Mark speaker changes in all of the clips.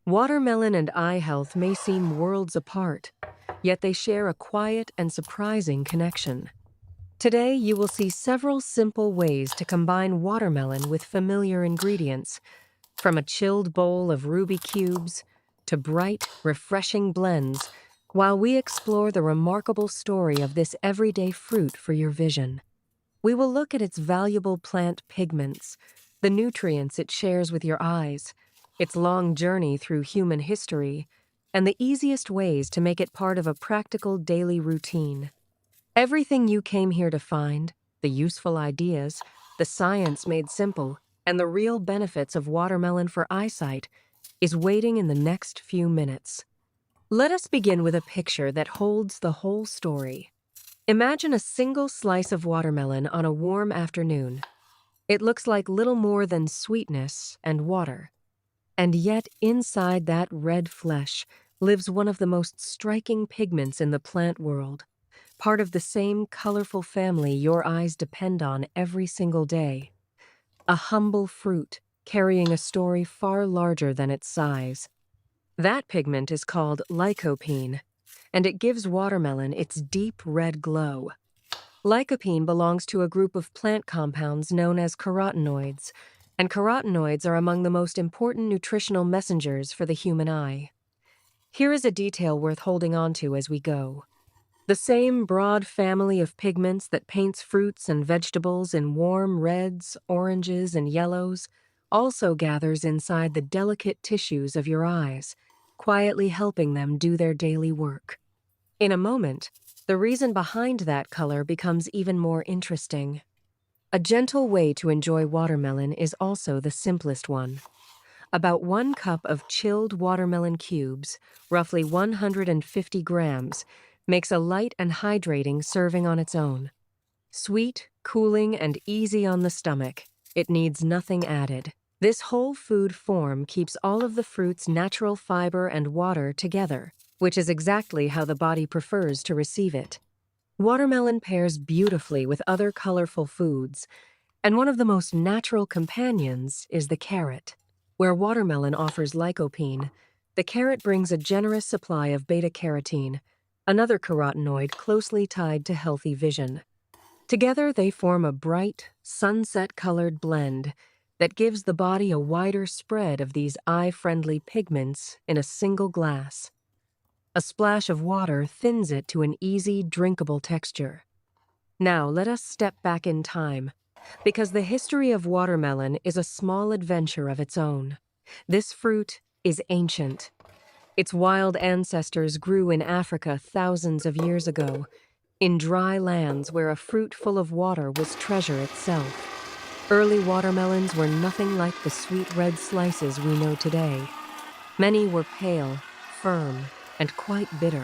Speaker 1: Watermelon and eye health may seem worlds apart, yet they share a quiet and surprising connection. Today, you will see several simple ways to combine watermelon with familiar ingredients, from a chilled bowl of ruby cubes to bright, refreshing blends, while we explore the remarkable story of this everyday fruit for your vision. We will look at its valuable plant pigments, the nutrients it shares with your eyes, its long journey through human history, and the easiest ways to make it part of a practical daily routine. Everything you came here to find, the useful ideas, the science made simple, and the real benefits of watermelon for eyesight, is waiting in the next few minutes. Let us begin with a picture that holds the whole story. Imagine a single slice of watermelon on a warm afternoon. It looks like little more than sweetness and water. And yet, inside that red flesh lives one of the most striking pigments in the plant world, part of the same colorful family your eyes depend on every single day. A humble fruit carrying a story far larger than its size. That pigment is called lycopene, and it gives watermelon its deep red glow. Lycopene belongs to a group of plant compounds known as carotenoids, and carotenoids are among the most important nutritional messengers for the human eye. Here is a detail worth holding on to as we go. The same broad family of pigments that paints fruits and vegetables in warm reds, oranges, and yellows also gathers inside the delicate tissues of your eyes, quietly helping them do their daily work. In a moment, the reason behind that color becomes even more interesting. A gentle way to enjoy watermelon is also the simplest one. About 1 cup of chilled watermelon cubes, roughly 150 grams, makes a light and hydrating serving on its own. Sweet, cooling, and easy on the stomach, it needs nothing added. This whole food form keeps all of the fruit's natural fiber and water together, which is exactly how the body prefers to receive it. Watermelon pairs beautifully with other colorful foods, and one of the most natural companions is the carrot. Where watermelon offers lycopene, the carrot brings a generous supply of beta-carotene, another carotenoid closely tied to healthy vision. Together, they form a bright, sunset-colored blend that gives the body a wider spread of these eye-friendly pigments in a single glass. A splash of water thins it to an easy, drinkable texture. Now, let us step back in time, because the history of watermelon is a small adventure of its own. This fruit is ancient. Its wild ancestors grew in Africa thousands of years ago, in dry lands where a fruit full of water was treasure itself. Early watermelons were nothing like the sweet red slices we know today. Many were pale, firm, and quite bitter,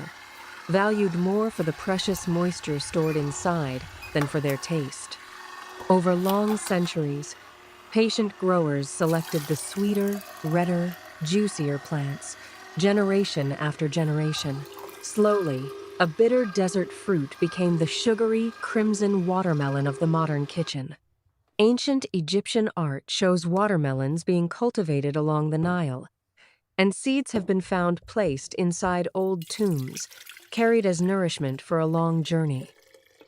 Speaker 1: valued more for the precious moisture stored inside than for their taste. Over long centuries, patient growers selected the sweeter, redder, juicier plants, generation after generation. Slowly, a bitter desert fruit became the sugary, crimson watermelon of the modern kitchen. Ancient Egyptian art shows watermelons being cultivated along the Nile, and seeds have been found placed inside old tombs, carried as nourishment for a long journey.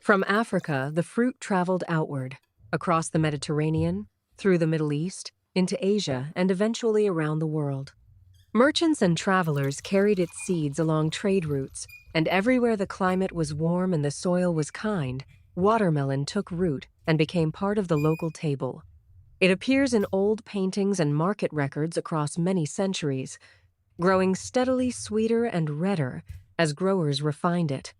Speaker 1: From Africa, the fruit traveled outward, across the Mediterranean, through the Middle East, into Asia, and eventually around the world. Merchants and travelers carried its seeds along trade routes, and everywhere the climate was warm and the soil was kind, watermelon took root and became part of the local table. It appears in old paintings and market records across many centuries, growing steadily sweeter and redder as growers refined it.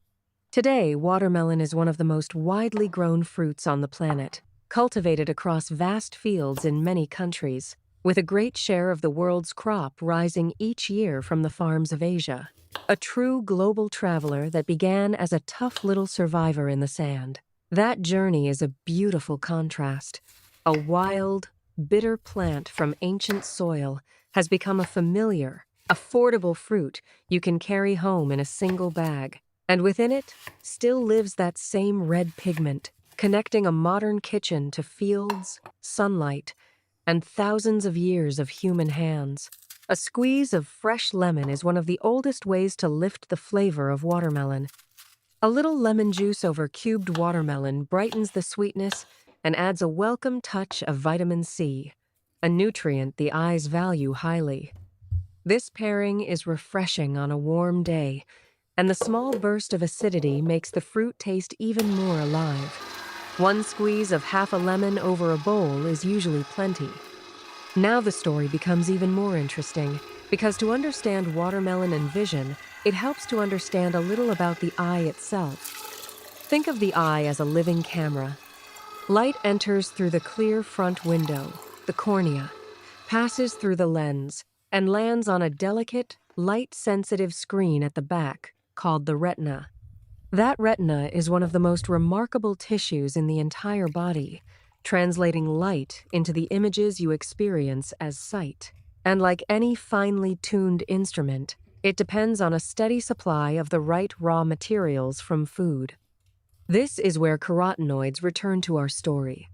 Speaker 1: Today, watermelon is one of the most widely grown fruits on the planet, cultivated across vast fields in many countries, with a great share of the world's crop rising each year from the farms of Asia. A true global traveler that began as a tough little survivor in the sand. That journey is a beautiful contrast. A wild, bitter plant from ancient soil has become a familiar, affordable fruit you can carry home in a single bag. And within it still lives that same red pigment, connecting a modern kitchen to fields, sunlight, and thousands of years of human hands. A squeeze of fresh lemon is one of the oldest ways to lift the flavor of watermelon. A little lemon juice over cubed watermelon brightens the sweetness and adds a welcome touch of vitamin C, a nutrient the eyes value highly. This pairing is refreshing on a warm day, and the small burst of acidity makes the fruit taste even more alive. One squeeze of half a lemon over a bowl is usually plenty. Now the story becomes even more interesting, because to understand watermelon and vision, it helps to understand a little about the eye itself. Think of the eye as a living camera. Light enters through the clear front window, the cornea, passes through the lens, and lands on a delicate, light-sensitive screen at the back, called the retina. That retina is one of the most remarkable tissues in the entire body, translating light into the images you experience as sight. And like any finely tuned instrument, it depends on a steady supply of the right raw materials from food. This is where carotenoids return to our story.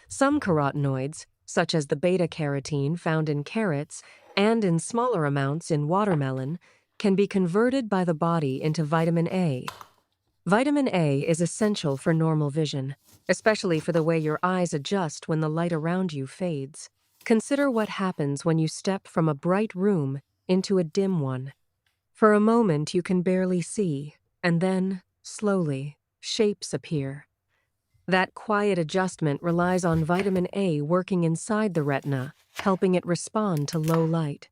Speaker 1: Some carotenoids, such as the beta-carotene found in carrots and in smaller amounts in watermelon, can be converted by the body into vitamin A. Vitamin A is essential for normal vision, especially for the way your eyes adjust when the light around you fades. Consider what happens when you step from a bright room into a dim one. For a moment you can barely see, and then, slowly, shapes appear. That quiet adjustment relies on vitamin A working inside the retina, helping it respond to low light.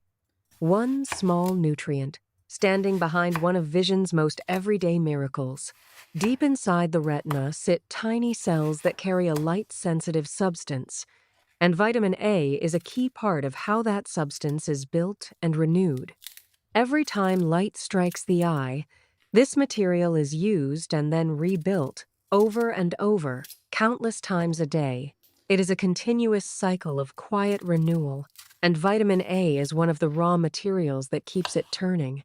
Speaker 1: One small nutrient, standing behind one of vision's most everyday miracles. Deep inside the retina sit tiny cells that carry a light-sensitive substance, and vitamin A is a key part of how that substance is built and renewed. Every time light strikes the eye, this material is used and then rebuilt over and over, countless times a day. It is a continuous cycle of quiet renewal, and vitamin A is one of the raw materials that keeps it turning.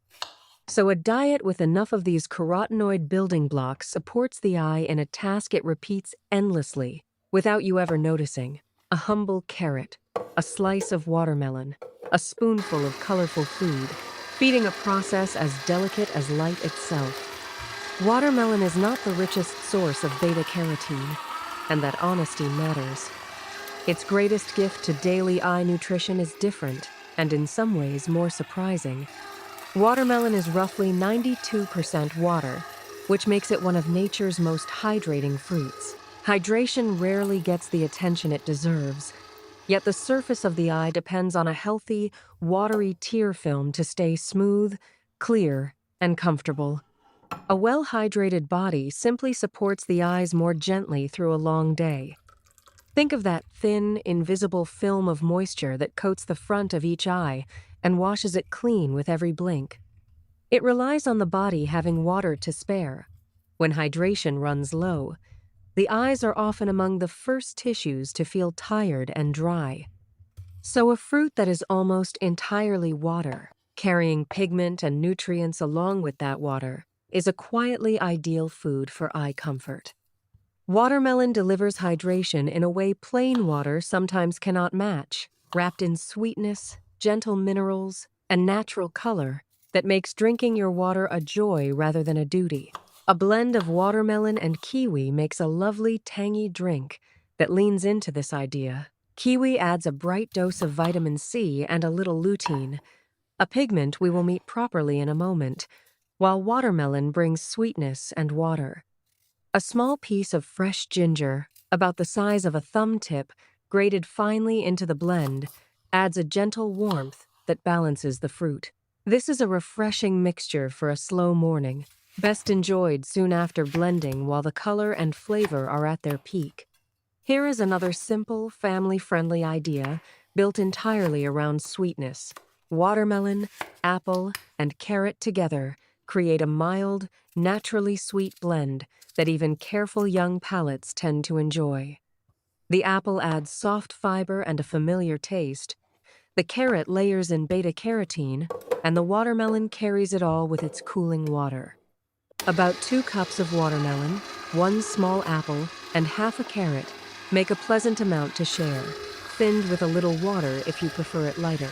Speaker 1: So a diet with enough of these carotenoid building blocks supports the eye in a task it repeats endlessly, without you ever noticing. A humble carrot, a slice of watermelon, a spoonful of colorful food, feeding a process as delicate as light itself. Watermelon is not the richest source of beta-carotene, and that honesty matters. Its greatest gift to daily eye nutrition is different, and in some ways more surprising. Watermelon is roughly 92% water, which makes it one of nature's most hydrating fruits. Hydration rarely gets the attention it deserves, yet the surface of the eye depends on a healthy, watery tear film to stay smooth, clear, and comfortable. A well-hydrated body simply supports the eyes more gently through a long day. Think of that thin, invisible film of moisture that coats the front of each eye and washes it clean with every blink. It relies on the body having water to spare. When hydration runs low, the eyes are often among the first tissues to feel tired and dry. So a fruit that is almost entirely water, carrying pigment and nutrients along with that water, is a quietly ideal food for eye comfort. Watermelon delivers hydration in a way plain water sometimes cannot match, wrapped in sweetness, gentle minerals, and natural color that makes drinking your water a joy rather than a duty. A blend of watermelon and kiwi makes a lovely, tangy drink that leans into this idea. Kiwi adds a bright dose of vitamin C and a little lutein, a pigment we will meet properly in a moment, while watermelon brings sweetness and water. A small piece of fresh ginger, about the size of a thumb tip, grated finely into the blend, adds a gentle warmth that balances the fruit. This is a refreshing mixture for a slow morning, best enjoyed soon after blending while the color and flavor are at their peak. Here is another simple, family-friendly idea built entirely around sweetness. Watermelon, apple, and carrot together create a mild, naturally sweet blend that even careful young palates tend to enjoy. The apple adds soft fiber and a familiar taste. The carrot layers in beta-carotene, and the watermelon carries it all with its cooling water. About 2 cups of watermelon, 1 small apple, and half a carrot make a pleasant amount to share, thinned with a little water if you prefer it lighter.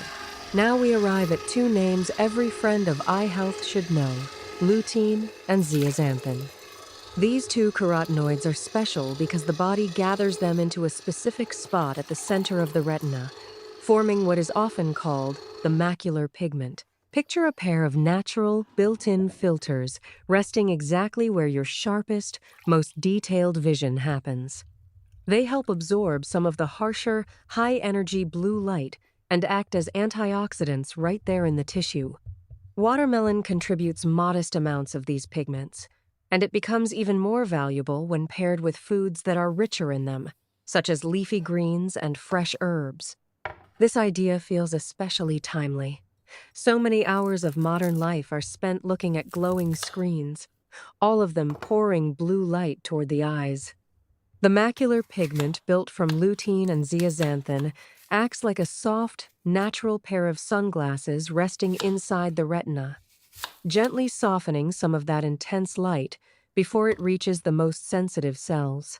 Speaker 1: Now we arrive at two names every friend of eye health should know: lutein and zeaxanthin. These two carotenoids are special because the body gathers them into a specific spot at the center of the retina, forming what is often called the macular pigment. Picture a pair of natural, built-in filters resting exactly where your sharpest, most detailed vision happens. They help absorb some of the harsher, high-energy blue light and act as antioxidants right there in the tissue. Watermelon contributes modest amounts of these pigments, and it becomes even more valuable when paired with foods that are richer in them, such as leafy greens and fresh herbs. This idea feels especially timely. So many hours of modern life are spent looking at glowing screens, all of them pouring blue light toward the eyes. The macular pigment built from lutein and zeaxanthin acts like a soft, natural pair of sunglasses resting inside the retina, gently softening some of that intense light before it reaches the most sensitive cells.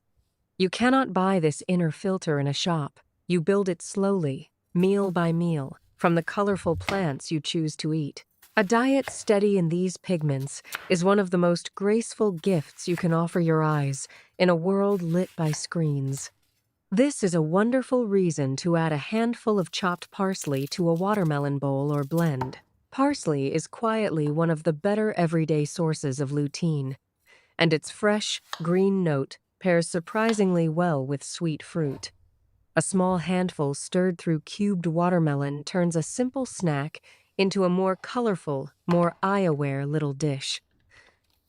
Speaker 1: You cannot buy this inner filter in a shop. You build it slowly, meal by meal, from the colorful plants you choose to eat. A diet steady in these pigments is one of the most graceful gifts you can offer your eyes in a world lit by screens. This is a wonderful reason to add a handful of chopped parsley to a watermelon bowl or blend. Parsley is quietly one of the better everyday sources of lutein, and its fresh, green note pairs surprisingly well with sweet fruit. A small handful stirred through cubed watermelon turns a simple snack into a more colorful, more eye-aware little dish.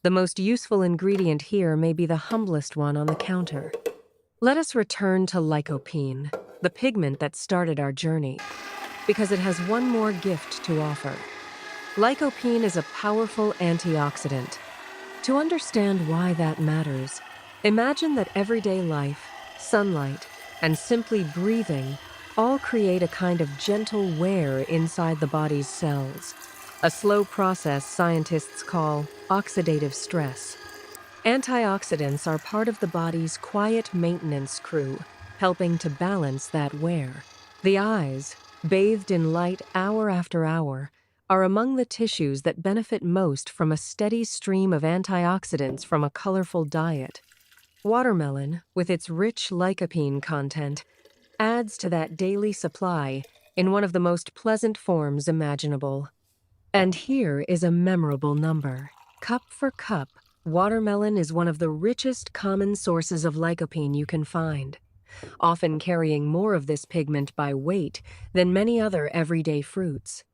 Speaker 1: The most useful ingredient here may be the humblest one on the counter. Let us return to lycopene, the pigment that started our journey, because it has one more gift to offer. Lycopene is a powerful antioxidant. To understand why that matters, imagine that everyday life, sunlight, and simply breathing all create a kind of gentle wear inside the body's cells, a slow process scientists call oxidative stress. Antioxidants are part of the body's quiet maintenance crew, helping to balance that wear. The eyes, bathed in light hour after hour, are among the tissues that benefit most from a steady stream of antioxidants from a colorful diet. Watermelon, with its rich lycopene content, adds to that daily supply in one of the most pleasant forms imaginable. And here is a memorable number. Cup for cup, watermelon is one of the richest common sources of lycopene you can find, often carrying more of this pigment by weight than many other everyday fruits.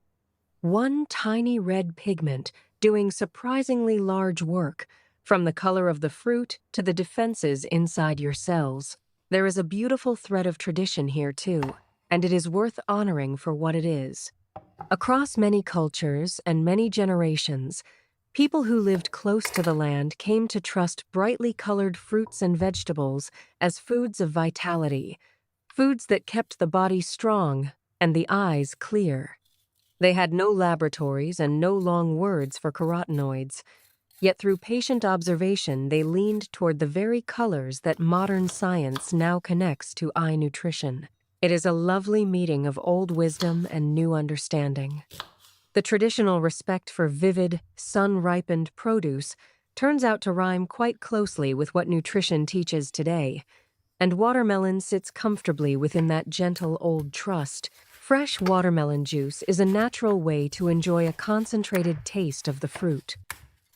Speaker 1: One tiny red pigment doing surprisingly large work, from the color of the fruit to the defenses inside your cells. There is a beautiful thread of tradition here too, and it is worth honoring for what it is. Across many cultures and many generations, people who lived close to the land came to trust brightly colored fruits and vegetables as foods of vitality, foods that kept the body strong and the eyes clear. They had no laboratories and no long words for carotenoids, yet through patient observation they leaned toward the very colors that modern science now connects to eye nutrition. It is a lovely meeting of old wisdom and new understanding. The traditional respect for vivid, sun-ripened produce turns out to rhyme quite closely with what nutrition teaches today, and watermelon sits comfortably within that gentle old trust. Fresh watermelon juice is a natural way to enjoy a concentrated taste of the fruit.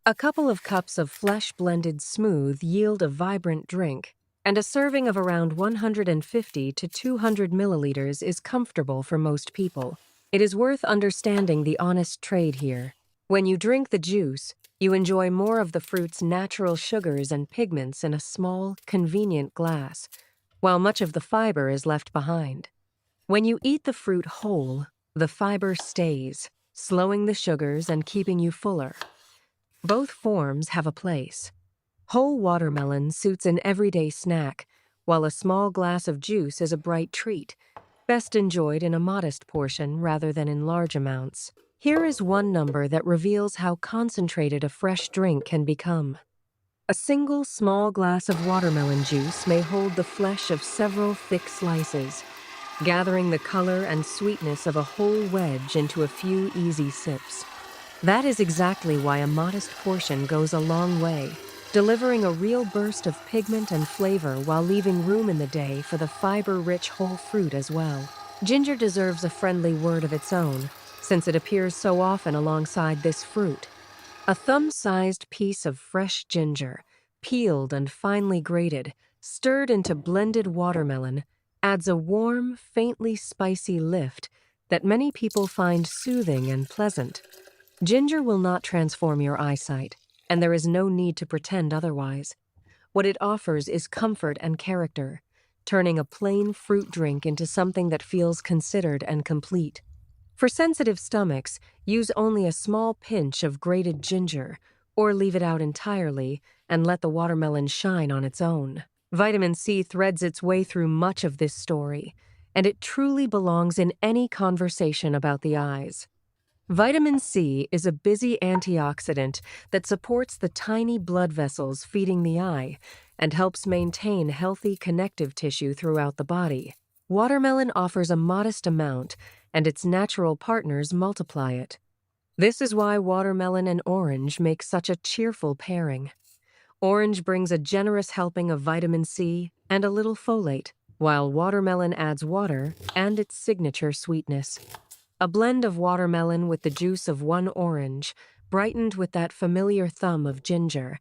Speaker 1: A couple of cups of flesh blended smooth yield a vibrant drink, and a serving of around 150 to 200 milliliters is comfortable for most people. It is worth understanding the honest trade here. When you drink the juice, you enjoy more of the fruit's natural sugars and pigments in a small, convenient glass, while much of the fiber is left behind. When you eat the fruit whole, the fiber stays, slowing the sugars and keeping you fuller. Both forms have a place. Whole watermelon suits an everyday snack, while a small glass of juice is a bright treat, best enjoyed in a modest portion rather than in large amounts. Here is one number that reveals how concentrated a fresh drink can become. A single small glass of watermelon juice may hold the flesh of several thick slices, gathering the color and sweetness of a whole wedge into a few easy sips. That is exactly why a modest portion goes a long way, delivering a real burst of pigment and flavor while leaving room in the day for the fiber-rich whole fruit as well. Ginger deserves a friendly word of its own, since it appears so often alongside this fruit. A thumb-sized piece of fresh ginger, peeled and finely grated, stirred into blended watermelon, adds a warm, faintly spicy lift that many people find soothing and pleasant. Ginger will not transform your eyesight, and there is no need to pretend otherwise. What it offers is comfort and character, turning a plain fruit drink into something that feels considered and complete. For sensitive stomachs, use only a small pinch of grated ginger, or leave it out entirely and let the watermelon shine on its own. Vitamin C threads its way through much of this story, and it truly belongs in any conversation about the eyes. Vitamin C is a busy antioxidant that supports the tiny blood vessels feeding the eye and helps maintain healthy connective tissue throughout the body. Watermelon offers a modest amount, and its natural partners multiply it. This is why watermelon and orange make such a cheerful pairing. Orange brings a generous helping of vitamin C and a little folate, while watermelon adds water and its signature sweetness. A blend of watermelon with the juice of one orange, brightened with that familiar thumb of ginger,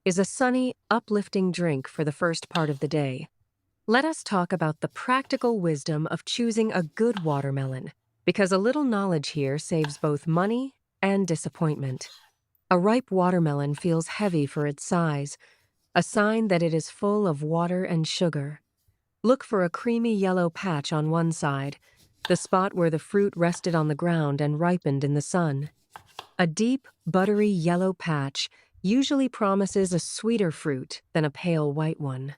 Speaker 1: is a sunny, uplifting drink for the first part of the day. Let us talk about the practical wisdom of choosing a good watermelon, because a little knowledge here saves both money and disappointment. A ripe watermelon feels heavy for its size, a sign that it is full of water and sugar. Look for a creamy yellow patch on one side, the spot where the fruit rested on the ground and ripened in the sun. A deep, buttery yellow patch usually promises a sweeter fruit than a pale white one.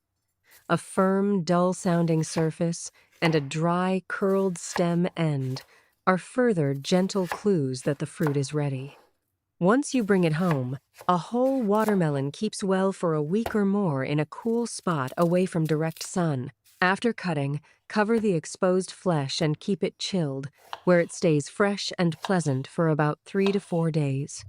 Speaker 1: A firm, dull-sounding surface and a dry, curled stem end are further gentle clues that the fruit is ready. Once you bring it home, a whole watermelon keeps well for a week or more in a cool spot away from direct sun. After cutting, cover the exposed flesh and keep it chilled, where it stays fresh and pleasant for about 3 to 4 days.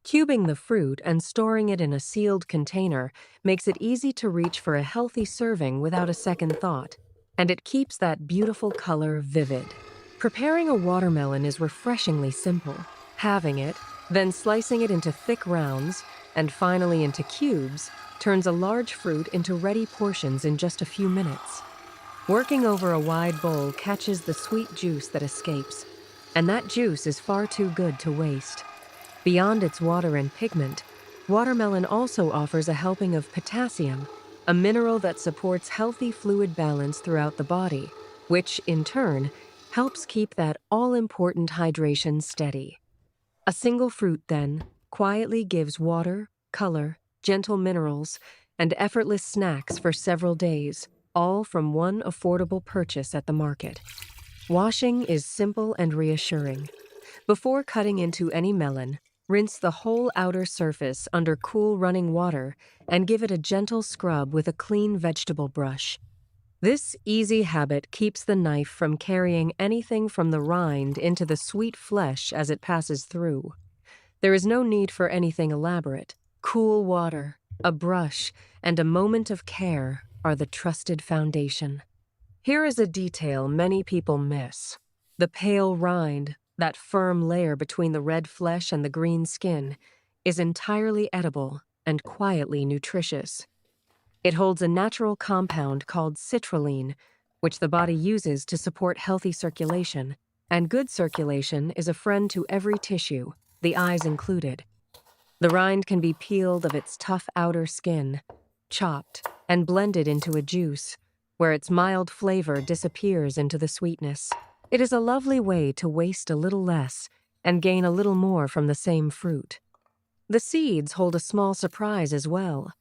Speaker 1: Cubing the fruit and storing it in a sealed container makes it easy to reach for a healthy serving without a second thought, and it keeps that beautiful color vivid. Preparing a watermelon is refreshingly simple. Halving it, then slicing it into thick rounds, and finally into cubes, turns a large fruit into ready portions in just a few minutes. Working over a wide bowl catches the sweet juice that escapes, and that juice is far too good to waste. Beyond its water and pigment, watermelon also offers a helping of potassium, a mineral that supports healthy fluid balance throughout the body, which, in turn, helps keep that all-important hydration steady. A single fruit, then, quietly gives water, color, gentle minerals, and effortless snacks for several days, all from one affordable purchase at the market. Washing is simple and reassuring. Before cutting into any melon, rinse the whole outer surface under cool running water and give it a gentle scrub with a clean vegetable brush. This easy habit keeps the knife from carrying anything from the rind into the sweet flesh as it passes through. There is no need for anything elaborate. Cool water, a brush, and a moment of care are the trusted foundation. Here is a detail many people miss. The pale rind, that firm layer between the red flesh and the green skin, is entirely edible and quietly nutritious. It holds a natural compound called citrulline, which the body uses to support healthy circulation, and good circulation is a friend to every tissue, the eyes included. The rind can be peeled of its tough outer skin, chopped, and blended into a juice, where its mild flavor disappears into the sweetness. It is a lovely way to waste a little less and gain a little more from the same fruit. The seeds hold a small surprise as well.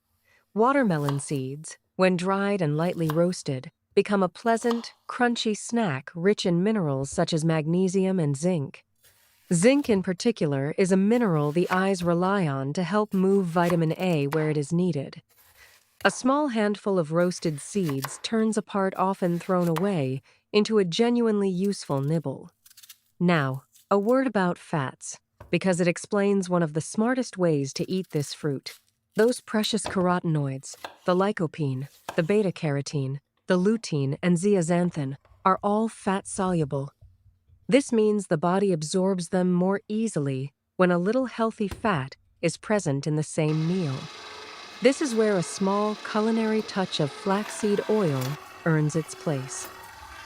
Speaker 1: Watermelon seeds, when dried and lightly roasted, become a pleasant, crunchy snack rich in minerals such as magnesium and zinc. Zinc in particular is a mineral the eyes rely on to help move vitamin A where it is needed. A small handful of roasted seeds turns a part often thrown away into a genuinely useful nibble. Now, a word about fats, because it explains one of the smartest ways to eat this fruit. Those precious carotenoids, the lycopene, the beta-carotene, the lutein, and zeaxanthin, are all fat-soluble. This means the body absorbs them more easily when a little healthy fat is present in the same meal. This is where a small culinary touch of flaxseed oil earns its place.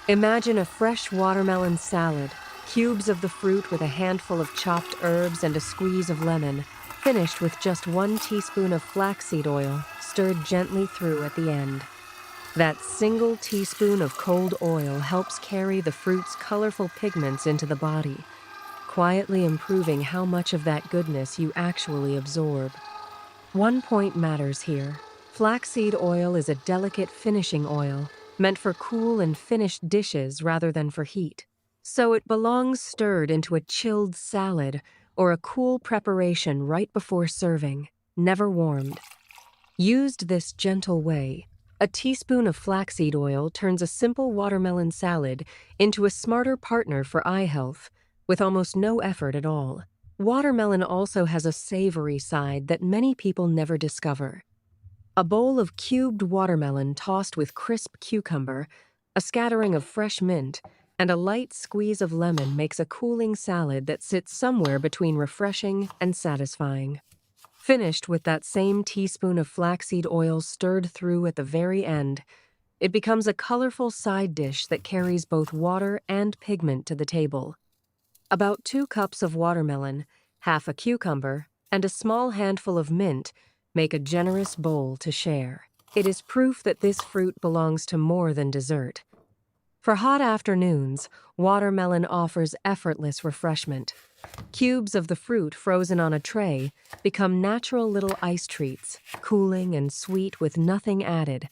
Speaker 1: Imagine a fresh watermelon salad, cubes of the fruit with a handful of chopped herbs and a squeeze of lemon, finished with just 1 teaspoon of flaxseed oil, stirred gently through at the end. That single teaspoon of cold oil helps carry the fruit's colorful pigments into the body, quietly improving how much of that goodness you actually absorb. One point matters here. Flaxseed oil is a delicate finishing oil, meant for cool and finished dishes rather than for heat. So it belongs stirred into a chilled salad or a cool preparation right before serving, never warmed. Used this gentle way, a teaspoon of flaxseed oil turns a simple watermelon salad into a smarter partner for eye health, with almost no effort at all. Watermelon also has a savory side that many people never discover. A bowl of cubed watermelon tossed with crisp cucumber, a scattering of fresh mint, and a light squeeze of lemon makes a cooling salad that sits somewhere between refreshing and satisfying. Finished with that same teaspoon of flaxseed oil stirred through at the very end, it becomes a colorful side dish that carries both water and pigment to the table. About 2 cups of watermelon, half a cucumber, and a small handful of mint make a generous bowl to share. It is proof that this fruit belongs to more than dessert. For hot afternoons, watermelon offers effortless refreshment. Cubes of the fruit frozen on a tray become natural little ice treats, cooling and sweet with nothing added.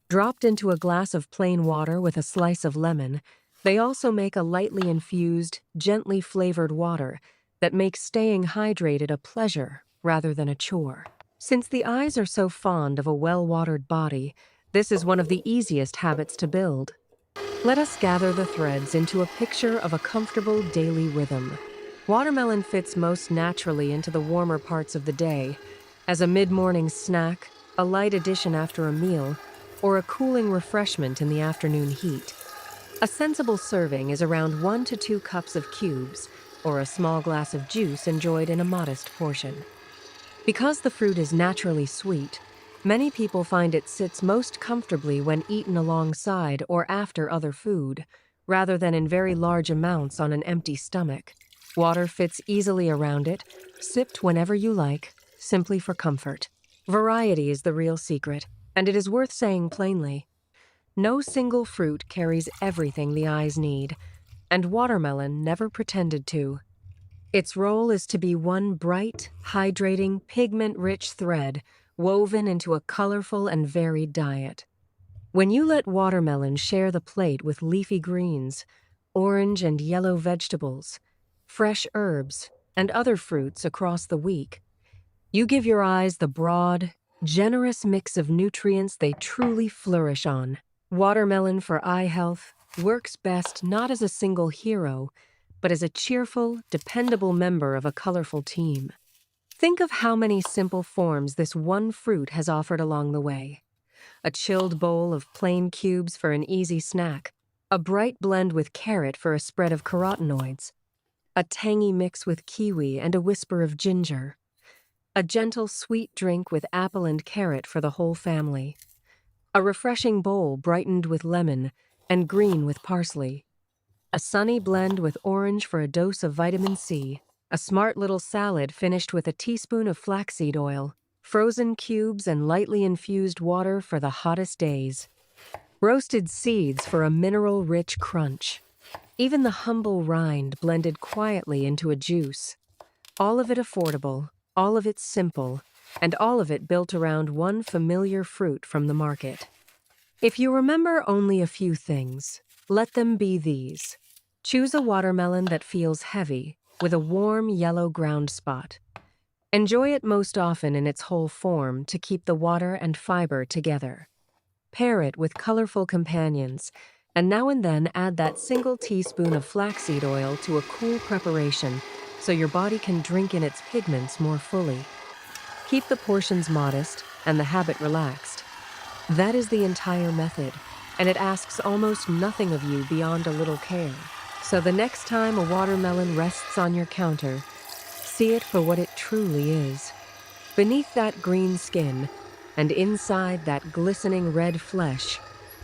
Speaker 1: Dropped into a glass of plain water with a slice of lemon, they also make a lightly infused, gently flavored water that makes staying hydrated a pleasure rather than a chore. Since the eyes are so fond of a well-watered body, this is one of the easiest habits to build. Let us gather the threads into a picture of a comfortable daily rhythm. Watermelon fits most naturally into the warmer parts of the day, as a mid-morning snack, a light addition after a meal, or a cooling refreshment in the afternoon heat. A sensible serving is around 1 to 2 cups of cubes, or a small glass of juice enjoyed in a modest portion. Because the fruit is naturally sweet, many people find it sits most comfortably when eaten alongside or after other food, rather than in very large amounts on an empty stomach. Water fits easily around it, sipped whenever you like, simply for comfort. Variety is the real secret, and it is worth saying plainly. No single fruit carries everything the eyes need, and watermelon never pretended to. Its role is to be one bright, hydrating, pigment-rich thread woven into a colorful and varied diet. When you let watermelon share the plate with leafy greens, orange and yellow vegetables, fresh herbs, and other fruits across the week, you give your eyes the broad, generous mix of nutrients they truly flourish on. Watermelon for eye health works best not as a single hero, but as a cheerful, dependable member of a colorful team. Think of how many simple forms this one fruit has offered along the way. A chilled bowl of plain cubes for an easy snack, a bright blend with carrot for a spread of carotenoids, a tangy mix with kiwi and a whisper of ginger, a gentle sweet drink with apple and carrot for the whole family, a refreshing bowl brightened with lemon and green with parsley, a sunny blend with orange for a dose of vitamin C, a smart little salad finished with a teaspoon of flaxseed oil, frozen cubes and lightly infused water for the hottest days, roasted seeds for a mineral-rich crunch, even the humble rind blended quietly into a juice. All of it affordable, all of it simple, and all of it built around one familiar fruit from the market. If you remember only a few things, let them be these. Choose a watermelon that feels heavy, with a warm yellow ground spot. Enjoy it most often in its whole form to keep the water and fiber together. Pair it with colorful companions, And now and then add that single teaspoon of flaxseed oil to a cool preparation so your body can drink in its pigments more fully. Keep the portions modest and the habit relaxed. That is the entire method, and it asks almost nothing of you beyond a little care. So the next time a watermelon rests on your counter, see it for what it truly is. Beneath that green skin, and inside that glistening red flesh,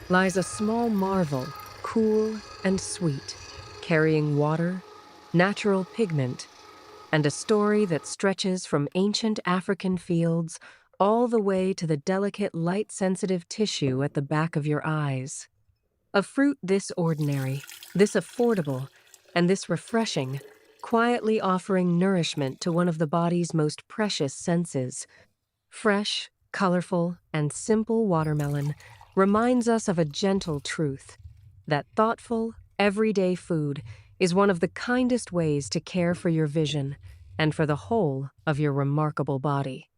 Speaker 1: lies a small marvel, cool and sweet, carrying water, natural pigment, and a story that stretches from ancient African fields all the way to the delicate light-sensitive tissue at the back of your eyes. A fruit this ordinary, this affordable, and this refreshing, quietly offering nourishment to one of the body's most precious senses. Fresh, colorful, and simple watermelon reminds us of a gentle truth, that thoughtful, everyday food is one of the kindest ways to care for your vision and for the whole of your remarkable body.